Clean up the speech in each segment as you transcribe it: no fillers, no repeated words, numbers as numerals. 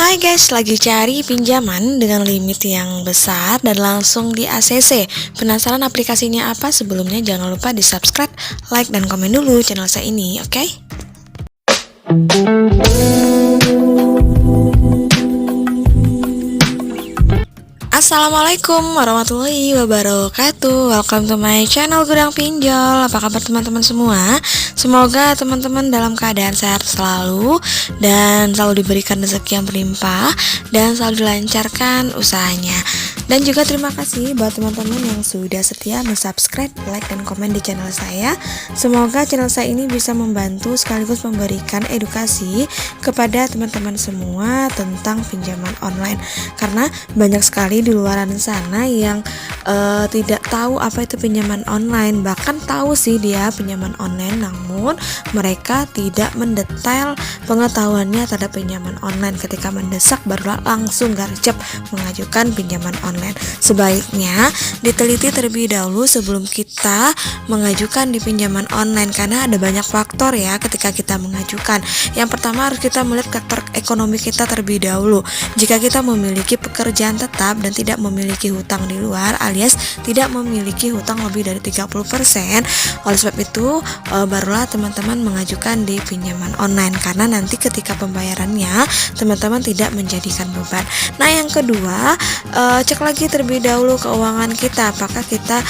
Hai guys, lagi cari pinjaman dengan limit yang besar dan langsung di ACC. Penasaran aplikasinya apa? Sebelumnya jangan lupa di subscribe, like, dan komen dulu channel saya ini, oke? Assalamualaikum warahmatullahi wabarakatuh. Welcome to my channel Gudang Pinjol. Apa kabar teman-teman semua? Semoga teman-teman dalam keadaan sehat selalu dan selalu diberikan rezeki yang berlimpah dan selalu dilancarkan usahanya. Dan juga terima kasih buat teman-teman yang sudah setia subscribe, like, dan komen di channel saya. Semoga channel saya ini bisa membantu sekaligus memberikan edukasi kepada teman-teman semua tentang pinjaman online. Karena banyak sekali di luaran sana yang tidak tahu apa itu pinjaman online. Bahkan tahu sih dia pinjaman online, namun mereka tidak mendetail pengetahuannya terhadap pinjaman online. Ketika mendesak barulah langsung gercep mengajukan pinjaman online. Sebaiknya diteliti terlebih dahulu sebelum kita mengajukan di pinjaman online, karena ada banyak faktor ya ketika kita mengajukan. Yang pertama harus kita melihat faktor ekonomi kita terlebih dahulu. Jika kita memiliki pekerjaan tetap dan tidak memiliki hutang di luar alias tidak memiliki hutang lebih dari 30%, oleh sebab itu barulah teman-teman mengajukan di pinjaman online, karena nanti ketika pembayarannya teman-teman tidak menjadikan beban. Nah, yang kedua, cek lagi terlebih dahulu keuangan kita, apakah kita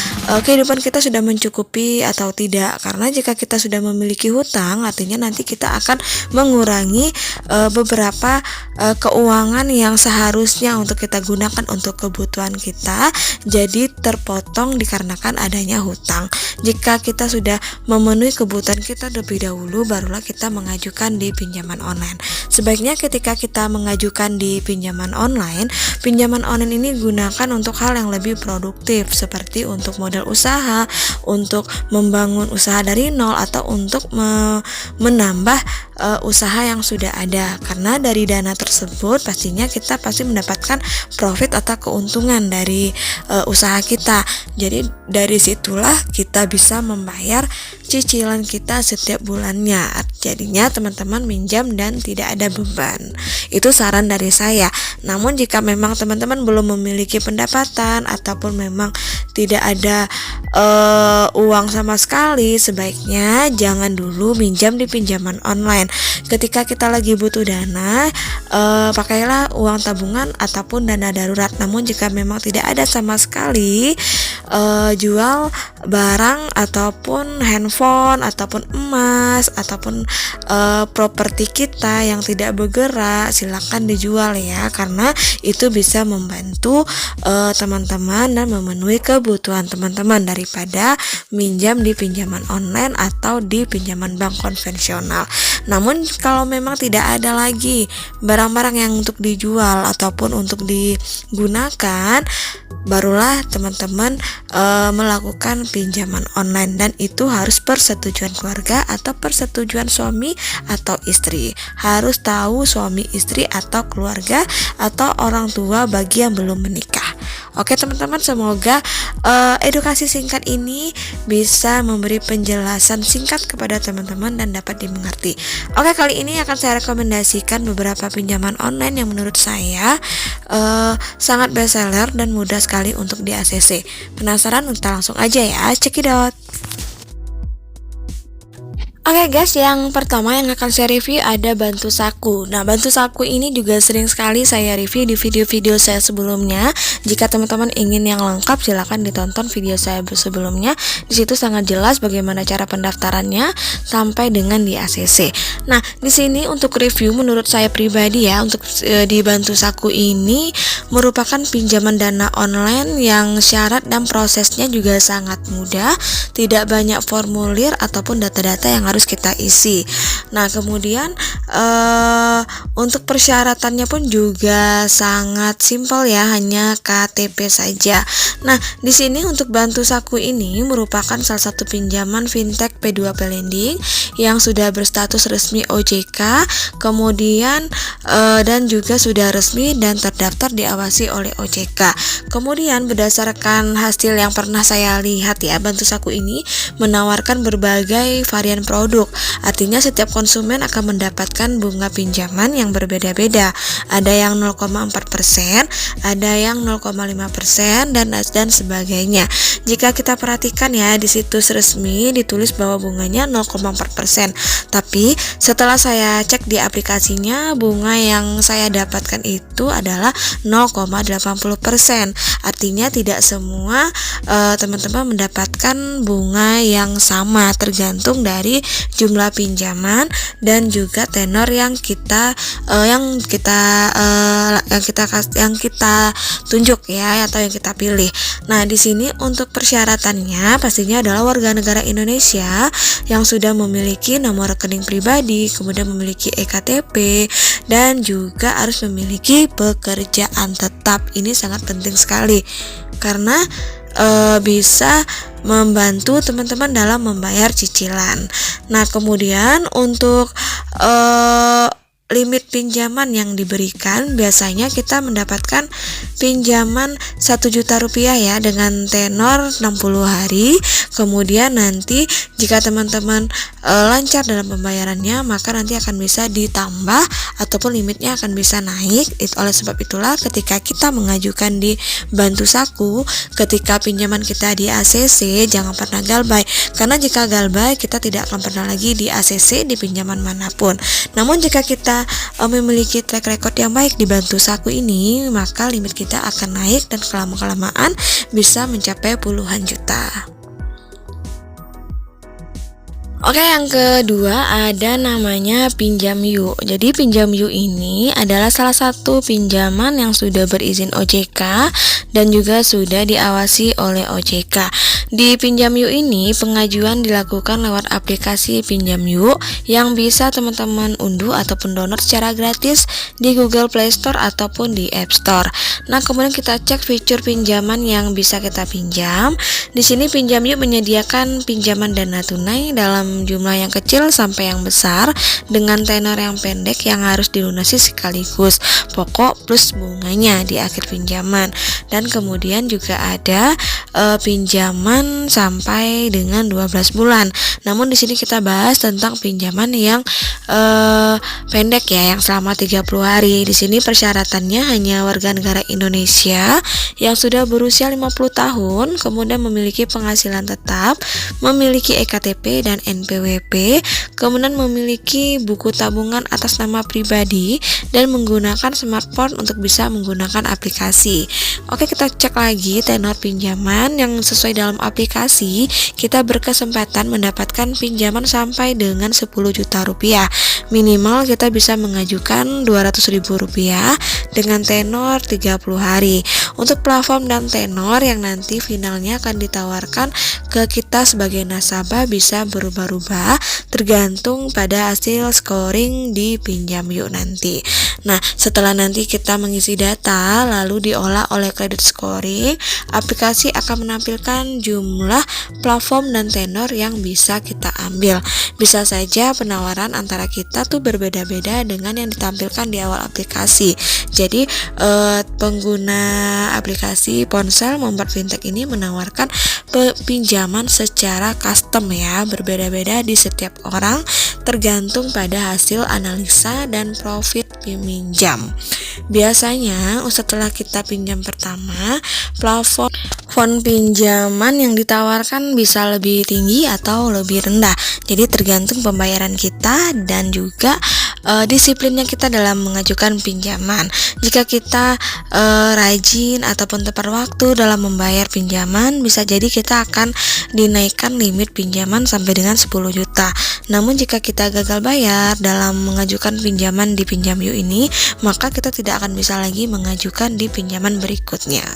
kehidupan kita sudah mencukupi atau tidak. Karena jika kita sudah memiliki hutang, artinya nanti kita akan mengurangi beberapa keuangan yang seharusnya untuk kita gunakan untuk kebutuhan kita, jadi terpotong dikarenakan adanya hutang. Jika kita sudah memenuhi kebutuhan kita terlebih dahulu, barulah kita mengajukan di pinjaman online. Sebaiknya ketika kita mengajukan di pinjaman online ini gunakan untuk hal yang lebih produktif, seperti untuk modal usaha, untuk membangun usaha dari nol, atau untuk menambah usaha yang sudah ada. Karena dari dana tersebut pastinya kita pasti mendapatkan profit atau keuntungan dari usaha kita. Jadi dari situlah kita bisa membayar cicilan kita setiap bulannya. Jadinya teman-teman minjam dan tidak ada beban. Itu saran dari saya. Namun jika memang teman-teman belum memiliki pendapatan ataupun memang tidak ada uang sama sekali, sebaiknya jangan dulu minjam di pinjaman online. Ketika kita lagi butuh dana, pakailah uang tabungan ataupun dana darurat. Namun jika memang tidak ada sama sekali, jual barang ataupun handphone ataupun emas ataupun properti kita yang tidak bergerak, silakan dijual ya, karena itu bisa membantu teman-teman dan memenuhi kebutuhan teman-teman daripada minjam di pinjaman online atau di pinjaman bank konvensional. Namun kalau memang tidak ada lagi barang-barang yang untuk dijual ataupun untuk digunakan, barulah teman-teman melakukan pinjaman online, dan itu harus persetujuan keluarga atau persetujuan suami atau istri. Harus tahu suami, istri, atau keluarga atau orang tua bagi yang belum menikah. Oke teman-teman, semoga edukasi singkat ini bisa memberi penjelasan singkat kepada teman-teman dan dapat dimengerti. Oke, kali ini akan saya rekomendasikan beberapa pinjaman online yang menurut saya sangat best seller dan mudah sekali untuk di ACC. Penasaran? Kita langsung aja ya, check it out. Oke guys, yang pertama yang akan saya review ada Bantu Saku. Nah, Bantu Saku ini juga sering sekali saya review di video-video saya sebelumnya. Jika teman-teman ingin yang lengkap, silakan ditonton video saya sebelumnya. Di situ sangat jelas bagaimana cara pendaftarannya sampai dengan di ACC. Nah, di sini untuk review menurut saya pribadi ya, untuk di Bantu Saku ini merupakan pinjaman dana online yang syarat dan prosesnya juga sangat mudah, tidak banyak formulir ataupun data-data yang harus kita isi. Nah, kemudian untuk persyaratannya pun juga sangat simpel ya, hanya KTP saja. Nah, di sini untuk Bantu Saku ini merupakan salah satu pinjaman fintech P2P lending yang sudah berstatus resmi OJK, kemudian dan juga sudah resmi dan terdaftar diawasi oleh OJK. Kemudian berdasarkan hasil yang pernah saya lihat ya, Bantu Saku ini menawarkan berbagai varian produk produk. Artinya setiap konsumen akan mendapatkan bunga pinjaman yang berbeda-beda. Ada yang 0,4%, ada yang 0,5% dan sebagainya. Jika kita perhatikan ya, di situs resmi ditulis bahwa bunganya 0,4%. Tapi setelah saya cek di aplikasinya, bunga yang saya dapatkan itu adalah 0,80%. Artinya tidak semua teman-teman mendapatkan bunga yang sama, tergantung dari jumlah pinjaman dan juga tenor yang kita tunjuk ya, atau yang kita pilih. Nah, di sini untuk persyaratannya pastinya adalah warga negara Indonesia yang sudah memiliki nomor rekening pribadi, kemudian memiliki EKTP, dan juga harus memiliki pekerjaan tetap. Ini sangat penting sekali karena bisa membantu teman-teman dalam membayar cicilan. Nah, kemudian untuk limit pinjaman yang diberikan, biasanya kita mendapatkan pinjaman 1 juta rupiah ya, dengan tenor 60 hari. Kemudian nanti jika teman-teman lancar dalam pembayarannya, maka nanti akan bisa ditambah ataupun limitnya akan bisa naik. Oleh sebab itulah ketika kita mengajukan di Bantu Saku, ketika pinjaman kita di ACC, jangan pernah galbay, karena jika galbay kita tidak akan pernah lagi di ACC di pinjaman manapun. Namun jika kita memiliki track record yang baik di Bantu Saku ini, maka limit kita akan naik dan kelamaan bisa mencapai puluhan juta. Oke, yang kedua ada namanya Pinjam Yuk. Jadi Pinjam Yuk ini adalah salah satu pinjaman yang sudah berizin OJK dan juga sudah diawasi oleh OJK. Di Pinjam Yuk ini pengajuan dilakukan lewat aplikasi Pinjam Yuk yang bisa teman-teman unduh ataupun download secara gratis di Google Play Store ataupun di App Store. Nah, kemudian kita cek fitur pinjaman yang bisa kita pinjam. Di sini Pinjam Yuk menyediakan pinjaman dana tunai dalam jumlah yang kecil sampai yang besar dengan tenor yang pendek yang harus dilunasi sekaligus, pokok plus bunganya di akhir pinjaman. Dan kemudian juga ada pinjaman sampai dengan 12 bulan. Namun di sini kita bahas tentang pinjaman yang pendek ya, yang selama 30 hari. Di sini persyaratannya hanya warga negara Indonesia yang sudah berusia 50 tahun, kemudian memiliki penghasilan tetap, memiliki EKTP dan NPWP, kemudian memiliki buku tabungan atas nama pribadi dan menggunakan smartphone untuk bisa menggunakan aplikasi. Oke, kita cek lagi tenor pinjaman yang sesuai dalam aplikasi. Kita berkesempatan mendapatkan pinjaman sampai dengan 10 juta rupiah. Minimal kita bisa mengajukan 200.000 rupiah dengan tenor 30 hari. Untuk plafon dan tenor yang nanti finalnya akan ditawarkan ke kita sebagai nasabah bisa berubah-ubah tergantung pada hasil scoring di Pinjam Yuk nanti. Nah, setelah nanti kita mengisi data lalu diolah oleh credit scoring, aplikasi akan menampilkan jumlah plafon dan tenor yang bisa kita ambil. Bisa saja penawaran antara kita tuh berbeda-beda dengan yang ditampilkan di awal aplikasi. Jadi pengguna aplikasi ponsel membuat fintech ini menawarkan pinjaman secara custom ya, berbeda-beda di setiap orang tergantung pada hasil analisa dan profit peminjam. Biasanya setelah kita pinjam pertama, plafon pinjaman yang ditawarkan bisa lebih tinggi atau lebih rendah. Jadi tergantung pembayaran kita dan juga disiplinnya kita dalam mengajukan pinjaman. Jika kita rajin ataupun tepat waktu dalam membayar pinjaman, bisa jadi kita akan dinaikkan limit pinjaman sampai dengan 10 juta. Namun jika kita gagal bayar dalam mengajukan pinjaman di Pinjam Yuk ini, maka kita tidak akan bisa lagi mengajukan di pinjaman berikutnya.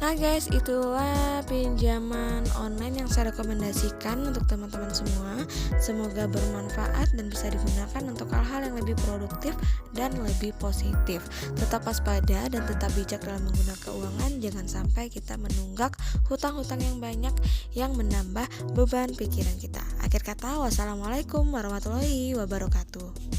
Nah guys, itulah pinjaman online yang saya rekomendasikan untuk teman-teman semua. Semoga bermanfaat dan bisa digunakan untuk hal-hal yang lebih produktif dan lebih positif. Tetap waspada dan tetap bijak dalam menggunakan keuangan. Jangan sampai kita menunggak hutang-hutang yang banyak yang menambah beban pikiran kita. Akhir kata, wassalamualaikum warahmatullahi wabarakatuh.